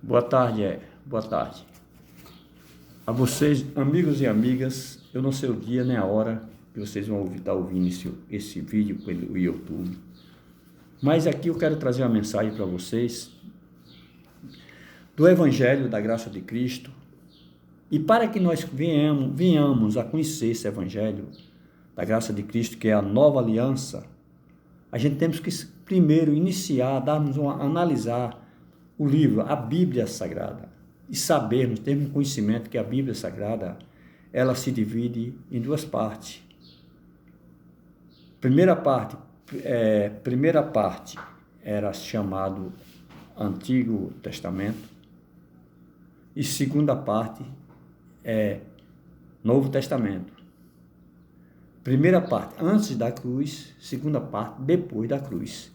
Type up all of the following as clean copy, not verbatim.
Boa tarde. A vocês, amigos e amigas, eu não sei o dia nem a hora que vocês vão estar ouvindo esse vídeo pelo YouTube, mas aqui eu quero trazer uma mensagem para vocês do Evangelho da Graça de Cristo, e para que nós venhamos a conhecer esse Evangelho da Graça de Cristo, que é a nova aliança, a gente temos que primeiro analisar o livro, a Bíblia Sagrada, e termos conhecimento que a Bíblia Sagrada, ela se divide em duas partes. Primeira parte era chamado Antigo Testamento, e segunda parte é Novo Testamento. Primeira parte antes da cruz, segunda parte depois da cruz.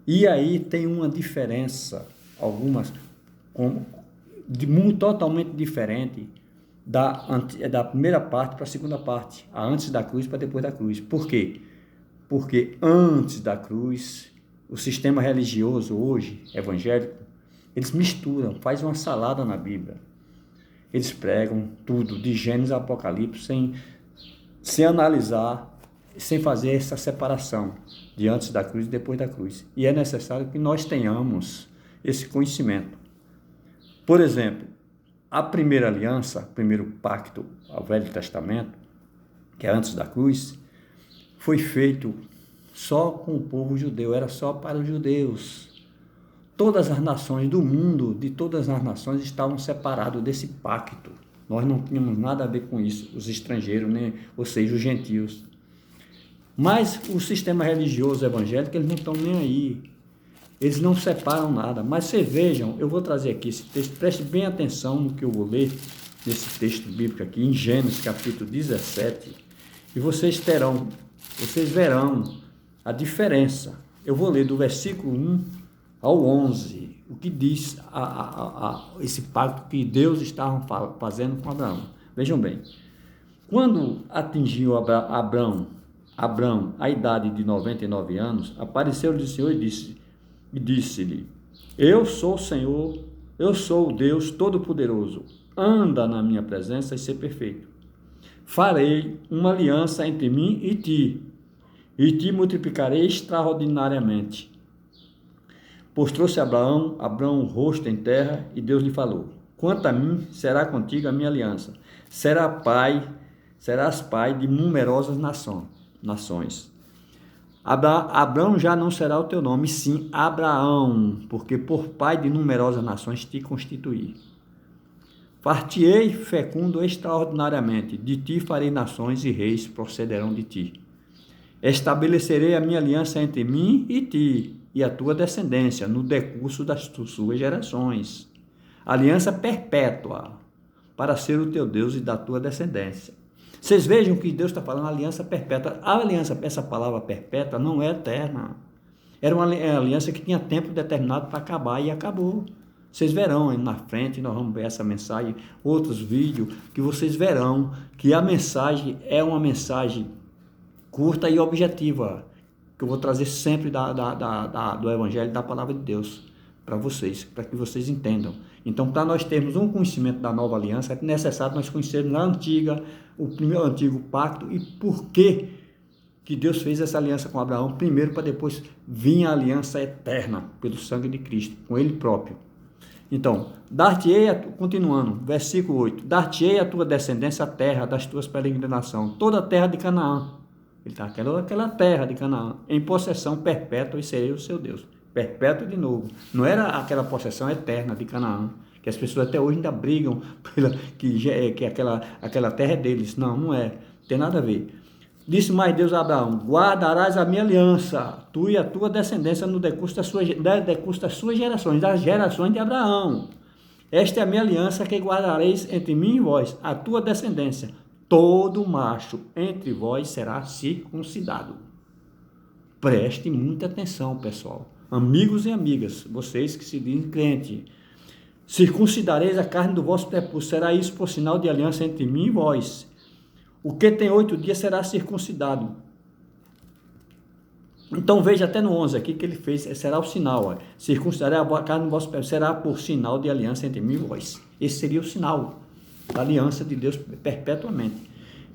E aí tem uma diferença, totalmente diferente da primeira parte para a segunda parte, a antes da cruz para depois da cruz. Por quê? Porque antes da cruz, o sistema religioso hoje, evangélico, eles misturam, fazem uma salada na Bíblia. Eles pregam tudo, de Gênesis a Apocalipse, sem analisar, sem fazer essa separação de antes da cruz e depois da cruz. E é necessário que nós tenhamos esse conhecimento. Por exemplo, a primeira aliança, o primeiro pacto ao Velho Testamento, que é antes da cruz, foi feito só com o povo judeu, era só para os judeus. Todas as nações do mundo, de todas as nações, estavam separadas desse pacto. Nós não tínhamos nada a ver com isso, os estrangeiros, ou seja, os gentios. Mas o sistema religioso evangélico, eles não estão nem aí. Eles não separam nada. Mas vocês vejam, eu vou trazer aqui esse texto, preste bem atenção no que eu vou ler, nesse texto bíblico aqui, em Gênesis capítulo 17, e vocês verão a diferença. Eu vou ler do versículo 1 ao 11, o que diz esse pacto que Deus estava fazendo com Abraão. Vejam bem, quando atingiu Abraão a idade de 99 anos, apareceu-lhe o Senhor e disse-lhe: Eu sou o Senhor, eu sou o Deus Todo-Poderoso, anda na minha presença e ser perfeito. Farei uma aliança entre mim e te multiplicarei extraordinariamente. Postrou-se Abraão o rosto em terra, e Deus lhe falou: Quanto a mim, será contigo a minha aliança. Serás pai de numerosas nações. Abraão já não será o teu nome, sim Abraão, porque por pai de numerosas nações te constituí. Far-te-ei fecundo extraordinariamente, de ti farei nações e reis procederão de ti. Estabelecerei a minha aliança entre mim e ti, e a tua descendência, no decurso das suas gerações. Aliança perpétua, para ser o teu Deus e da tua descendência. Vocês vejam que Deus está falando aliança perpétua. Essa palavra perpétua não é eterna. Era uma aliança que tinha tempo determinado para acabar e acabou. Vocês verão aí na frente, nós vamos ver essa mensagem, outros vídeos, que vocês verão que a mensagem é uma mensagem curta e objetiva, que eu vou trazer sempre do Evangelho, da Palavra de Deus, para vocês, para que vocês entendam. Então, para nós termos um conhecimento da nova aliança, é necessário nós conhecermos o antigo pacto, e por que Deus fez essa aliança com Abraão, primeiro, para depois vir a aliança eterna, pelo sangue de Cristo, com Ele próprio. Então, continuando, versículo 8, dar-te-ei a tua descendência a terra das tuas peregrinações, toda a terra de Canaã. Ele está aquela terra de Canaã, em possessão perpétua, e serei o seu Deus. Perpétuo de novo. Não era aquela possessão eterna de Canaã, que as pessoas até hoje ainda brigam que aquela terra é deles. Não é. Não tem nada a ver. Disse mais Deus a Abraão: guardarás a minha aliança, tu e a tua descendência, no decurso das suas gerações, das gerações de Abraão. Esta é a minha aliança que guardareis entre mim e vós, a tua descendência. Todo macho entre vós será circuncidado. Preste muita atenção, pessoal. Amigos e amigas, vocês que se dizem crente. Circuncidareis a carne do vosso prepúcio, será isso por sinal de aliança entre mim e vós. O que tem 8 dias será circuncidado. Então veja até no 11 aqui que ele fez, será o sinal, ó, circuncidarei a carne do vosso pé, será por sinal de aliança entre mim e vós. Esse seria o sinal da aliança de Deus perpetuamente.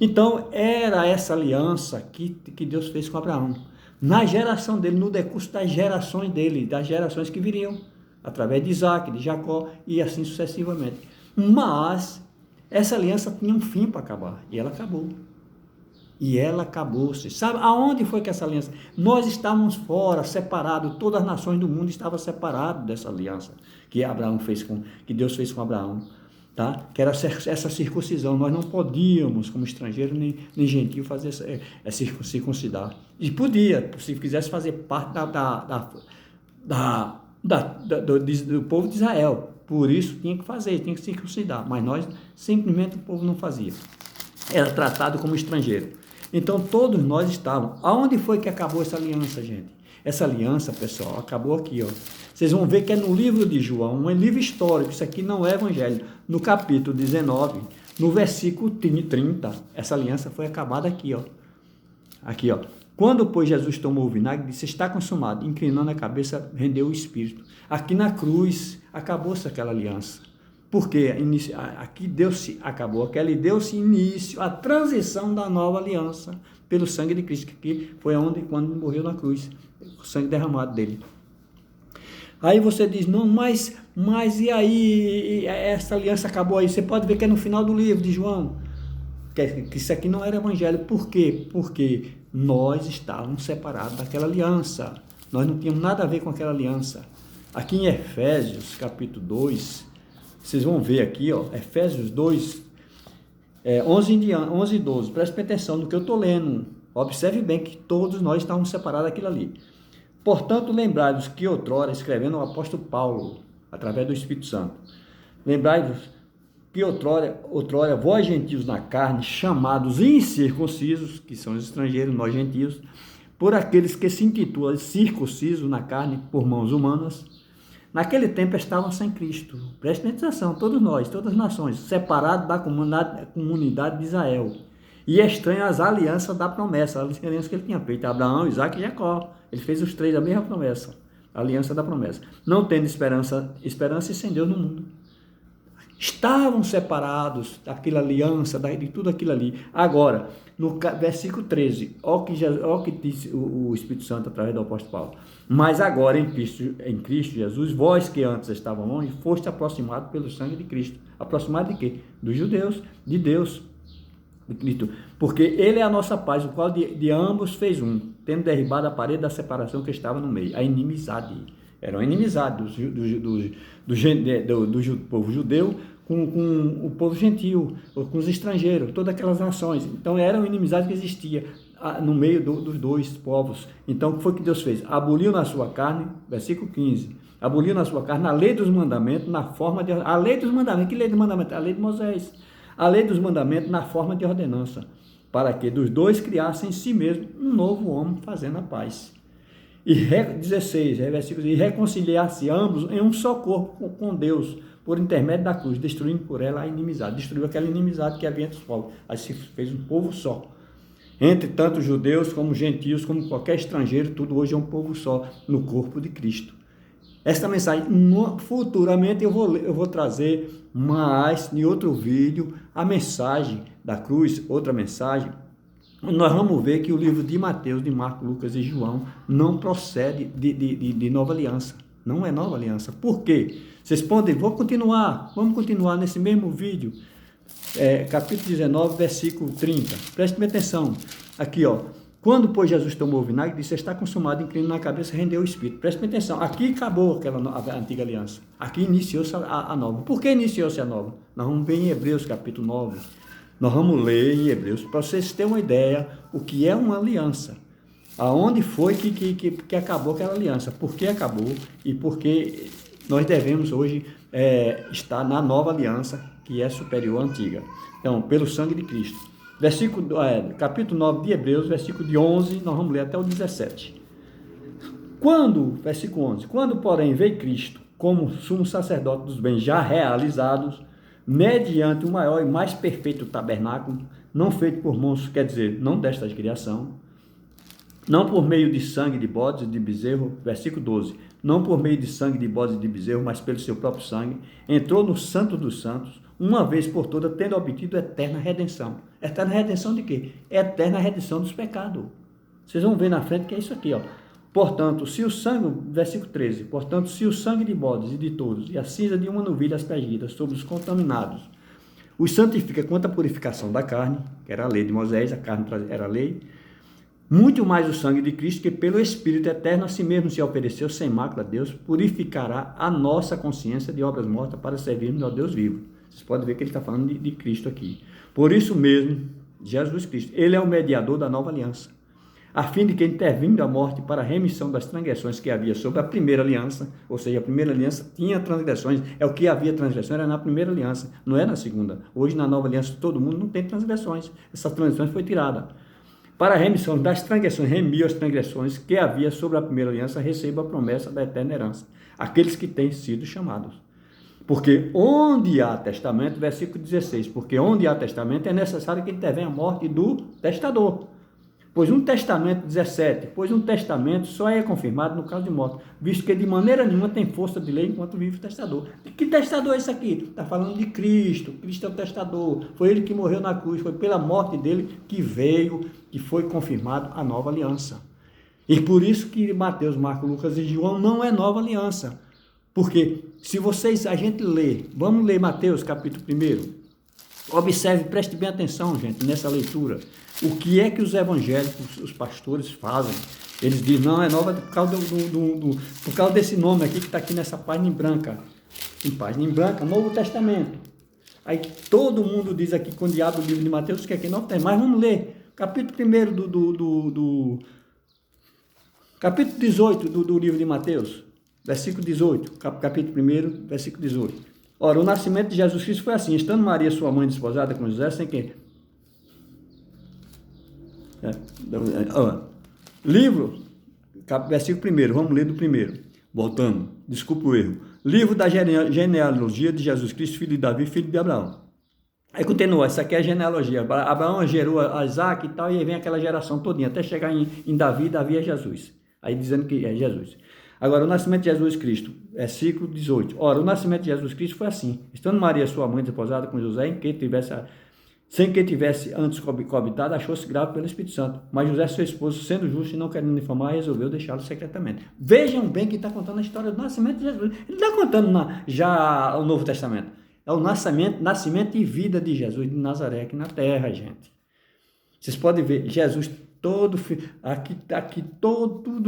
Então era essa aliança que Deus fez com Abraão, na geração dele, no decurso das gerações dele, das gerações que viriam, através de Isaac, de Jacó e assim sucessivamente. Mas essa aliança tinha um fim para acabar, e ela acabou. E ela acabou-se. Sabe aonde foi que essa aliança? Nós estávamos fora, separados, todas as nações do mundo estavam separadas dessa aliança que Deus fez com Abraão, tá? Que era essa circuncisão. Nós não podíamos, como estrangeiro nem gentio, fazer circuncidar. E podia, se quisesse fazer parte do povo de Israel. Por isso tinha que fazer, tinha que circuncidar. Mas nós, simplesmente, o povo não fazia. Era tratado como estrangeiro. Então, todos nós estávamos. Aonde foi que acabou essa aliança, gente? Essa aliança, pessoal, acabou aqui, ó. Vocês vão ver que é no livro de João, um livro histórico, isso aqui não é evangelho. No capítulo 19, no versículo 30, essa aliança foi acabada aqui, ó. Aqui, ó. Quando, pois, Jesus tomou o vinagre, disse, está consumado. Inclinando a cabeça, rendeu o Espírito. Aqui na cruz, acabou-se aquela aliança. Porque aqui Deus acabou, aquela e deu-se início à transição da nova aliança pelo sangue de Cristo, que foi quando morreu na cruz, o sangue derramado dele. Aí você diz, não, mas e aí, essa aliança acabou aí? Você pode ver que é no final do livro de João, que isso aqui não era evangelho. Por quê? Porque nós estávamos separados daquela aliança, nós não tínhamos nada a ver com aquela aliança. Aqui em Efésios, capítulo 2, vocês vão ver aqui, ó, Efésios 2, 11 e 12. Preste atenção no que eu estou lendo. Observe bem que todos nós estávamos separados daquilo ali. Portanto, lembrai-vos que outrora, escrevendo o apóstolo Paulo, através do Espírito Santo, lembrai-vos que outrora vós gentios na carne, chamados incircuncisos, que são os estrangeiros, nós gentios, por aqueles que se intitulam circuncisos na carne por mãos humanas, naquele tempo estavam sem Cristo. Preste atenção, todos nós, todas as nações, separados da comunidade de Israel, e estranhos às alianças da promessa, a aliança que ele tinha feito, Abraão, Isaac e Jacó. Ele fez os três a mesma promessa, a aliança da promessa. Não tendo esperança e sem Deus no mundo. Estavam separados daquela aliança, de tudo aquilo ali. Agora, no versículo 13, olha o que disse o Espírito Santo através do apóstolo Paulo. Mas agora em Cristo Jesus, vós que antes estavam longe, foste aproximados pelo sangue de Cristo. Aproximado de quê? Dos judeus, de Deus, de Cristo. Porque ele é a nossa paz, o qual de ambos fez um, tendo derribado a parede da separação que estava no meio, a inimizade. Era uma inimizade do povo judeu com o povo gentil, com os estrangeiros, todas aquelas nações. Então era uma inimizade que existia no meio dos dois povos. Então o que foi que Deus fez? Aboliu na sua carne, versículo 15, aboliu na sua carne a lei dos mandamentos na forma de... A lei dos mandamentos, que lei dos mandamentos? A lei de Moisés. A lei dos mandamentos na forma de ordenança, para que dos dois criassem em si mesmo um novo homem fazendo a paz. E 16, versículo, e reconciliar-se ambos em um só corpo com Deus, por intermédio da cruz, destruindo por ela a inimizade. Destruiu aquela inimizade que havia entre os povos. Aí se fez um povo só. Entre tanto judeus como gentios, como qualquer estrangeiro, tudo hoje é um povo só, no corpo de Cristo. Esta mensagem, futuramente eu vou trazer mais, em outro vídeo, a mensagem da cruz, outra mensagem. Nós vamos ver que o livro de Mateus, de Marcos, Lucas e João não procede de nova aliança. Não é nova aliança. Por quê? Vocês podem, vamos continuar nesse mesmo vídeo. Capítulo 19, versículo 30. Prestem atenção. Aqui, ó. Quando, pois, Jesus tomou o vinagre, disse, está consumado, inclinando na cabeça, rendeu o Espírito. Prestem atenção. Aqui acabou a antiga aliança. Aqui iniciou-se a nova. Por que iniciou-se a nova? Nós vamos ver em Hebreus, capítulo 9. Nós vamos ler em Hebreus, para vocês terem uma ideia o que é uma aliança. Aonde foi que acabou aquela aliança? Por que acabou e por que nós devemos hoje estar na nova aliança, que é superior à antiga. Então, pelo sangue de Cristo. Capítulo 9 de Hebreus, versículo de 11, nós vamos ler até o 17. Versículo 11, quando, porém, veio Cristo como sumo sacerdote dos bens já realizados, mediante o maior e mais perfeito tabernáculo, não feito por mãos, quer dizer, não desta criação, não por meio de sangue de bodes e de bezerro, versículo 12, não por meio de sangue de bodes e de bezerro, mas pelo seu próprio sangue, entrou no Santo dos Santos, uma vez por toda, tendo obtido eterna redenção. Eterna redenção de quê? Eterna redenção dos pecados. Vocês vão ver na frente que é isso aqui, ó. Portanto, se o sangue, versículo 13, portanto, se o sangue de bodes e de touros e a cinza de uma novilha aspergida sobre os contaminados os santifica quanto à purificação da carne, que era a lei de Moisés, a carne era a lei, muito mais o sangue de Cristo, que pelo Espírito eterno a si mesmo se ofereceu sem mácula a Deus, purificará a nossa consciência de obras mortas para servirmos ao Deus vivo. Vocês podem ver que ele está falando de Cristo aqui. Por isso mesmo, Jesus Cristo, ele é o mediador da nova aliança, a fim de que, intervindo a morte para a remissão das transgressões que havia sobre a primeira aliança, ou seja, a primeira aliança tinha transgressões, é o que havia transgressões, era na primeira aliança, não é na segunda. Hoje, na nova aliança, todo mundo não tem transgressões, essas transgressões foi tirada. Para a remissão das transgressões, remiu as transgressões que havia sobre a primeira aliança, receba a promessa da eterna herança, aqueles que têm sido chamados. Porque onde há testamento, versículo 16, porque onde há testamento é necessário que intervenha a morte do testador. Pois um testamento, 17, pois um testamento só é confirmado no caso de morte, visto que de maneira nenhuma tem força de lei enquanto vive o testador. Que testador é esse aqui? Está falando de Cristo. Cristo é o testador. Foi ele que morreu na cruz, foi pela morte dele que veio, que foi confirmado a nova aliança. E por isso que Mateus, Marcos, Lucas e João não é nova aliança. Porque se a gente lê, vamos ler Mateus capítulo 1, observe, preste bem atenção, gente, nessa leitura. O que é que os evangélicos, os pastores fazem? Eles dizem, não, é nova por causa, por causa desse nome aqui que está aqui nessa página em branca. Em página em branca, Novo Testamento. Aí todo mundo diz aqui, quando abre o livro de Mateus, que aqui Novo Testamento. Mas vamos ler, capítulo 1 capítulo 18 do livro de Mateus, versículo 18, capítulo 1, versículo 18. Ora, o nascimento de Jesus Cristo foi assim, estando Maria, sua mãe, desposada com José, sem que... Livro, versículo 1, vamos ler do 1, voltando, desculpa o erro. Livro da genealogia de Jesus Cristo, filho de Davi, filho de Abraão. Aí continua, essa aqui é a genealogia. Abraão gerou a Isaac e tal, e aí vem aquela geração todinha, até chegar em Davi, Davi é Jesus. Aí dizendo que é Jesus. Agora, o nascimento de Jesus Cristo, versículo 18. Ora, o nascimento de Jesus Cristo foi assim, estando Maria, sua mãe, desposada com José, sem que tivesse antes coabitado, achou-se grave pelo Espírito Santo. Mas José, seu esposo, sendo justo e não querendo informar, resolveu deixá-lo secretamente. Vejam bem que está contando a história do nascimento de Jesus. Ele está contando já o Novo Testamento. É o nascimento e vida de Jesus de Nazaré aqui na terra, gente. Vocês podem ver, Jesus tudo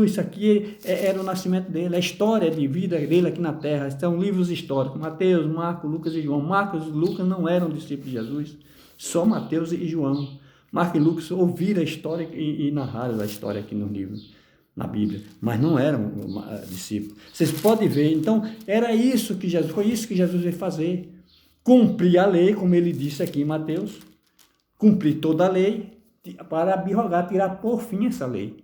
isso aqui era o nascimento dele, a história de vida dele aqui na terra. São livros históricos, Mateus, Marcos, Lucas e João. Marcos e Lucas não eram discípulos de Jesus, só Mateus e João. Marcos e Lucas ouviram a história e narraram a história aqui no livro, na Bíblia, mas não eram discípulos. Vocês podem ver, então, foi isso que Jesus veio fazer. Cumprir a lei, como ele disse aqui em Mateus, cumprir toda a lei, para abrogar, tirar por fim essa lei.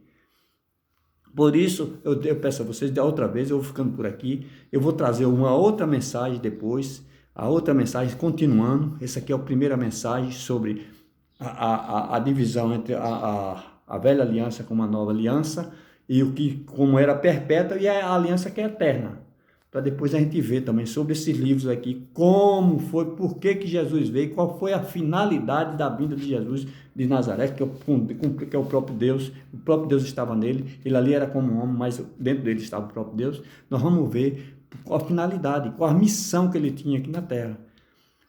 Por isso, eu peço a vocês, da outra vez, eu vou ficando por aqui, eu vou trazer uma outra mensagem depois, a outra mensagem continuando. Essa aqui é a primeira mensagem sobre a divisão entre a velha aliança com a nova aliança, e como era perpétua, e a aliança que é eterna. Para depois a gente ver também sobre esses livros aqui, como foi, por que Jesus veio, qual foi a finalidade da vinda de Jesus de Nazaré, que é o próprio Deus estava nele, ele ali era como um homem, mas dentro dele estava o próprio Deus. Nós vamos ver qual a finalidade, qual a missão que ele tinha aqui na terra,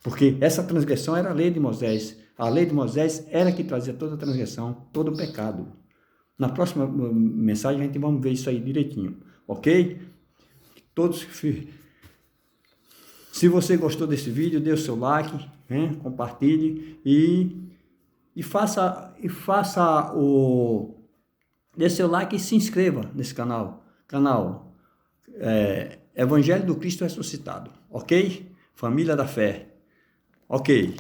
porque essa transgressão era a lei de Moisés, a lei de Moisés era que trazia toda a transgressão, todo o pecado. Na próxima mensagem a gente vamos ver isso aí direitinho, ok? Todos, se você gostou desse vídeo, dê o seu like, né? Compartilhe dê seu like e se inscreva nesse canal Evangelho do Cristo Ressuscitado, ok? Família da Fé, ok?